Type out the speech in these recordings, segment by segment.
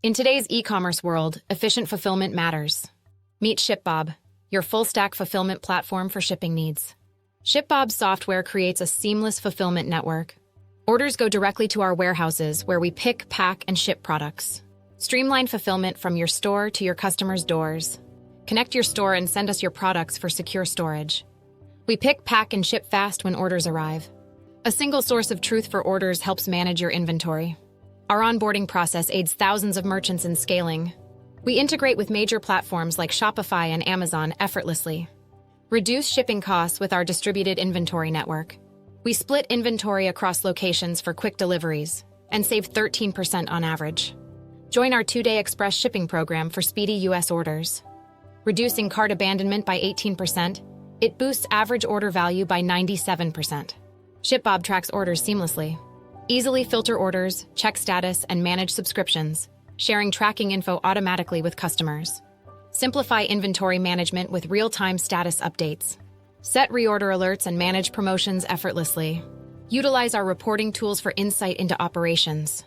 In today's e-commerce world, efficient fulfillment matters. Meet ShipBob, your full-stack fulfillment platform for shipping needs. ShipBob's software creates a seamless fulfillment network. Orders go directly to our warehouses where we pick, pack, and ship products. Streamline fulfillment from your store to your customers' doors. Connect your store and send us your products for secure storage. We pick, pack, and ship fast when orders arrive. A single source of truth for orders helps manage your inventory. Our onboarding process aids thousands of merchants in scaling. We integrate with major platforms like Shopify and Amazon effortlessly. Reduce shipping costs with our distributed inventory network. We split inventory across locations for quick deliveries and save 13% on average. Join our 2-day express shipping program for speedy U.S. orders. Reducing cart abandonment by 18%, it boosts average order value by 97%. ShipBob tracks orders seamlessly. Easily filter orders, check status, and manage subscriptions, sharing tracking info automatically with customers. Simplify inventory management with real-time status updates. Set reorder alerts and manage promotions effortlessly. Utilize our reporting tools for insight into operations.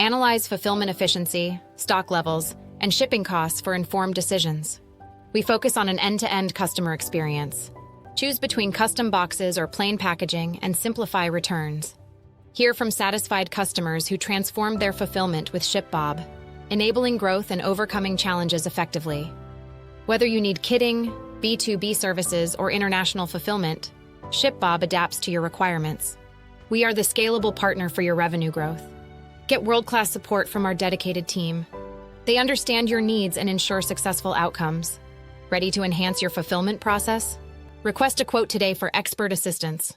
Analyze fulfillment efficiency, stock levels, and shipping costs for informed decisions. We focus on an end-to-end customer experience. Choose between custom boxes or plain packaging and simplify returns. Hear from satisfied customers who transformed their fulfillment with ShipBob, enabling growth and overcoming challenges effectively. Whether you need kitting, B2B services, or international fulfillment, ShipBob adapts to your requirements. We are the scalable partner for your revenue growth. Get world-class support from our dedicated team. They understand your needs and ensure successful outcomes. Ready to enhance your fulfillment process? Request a quote today for expert assistance.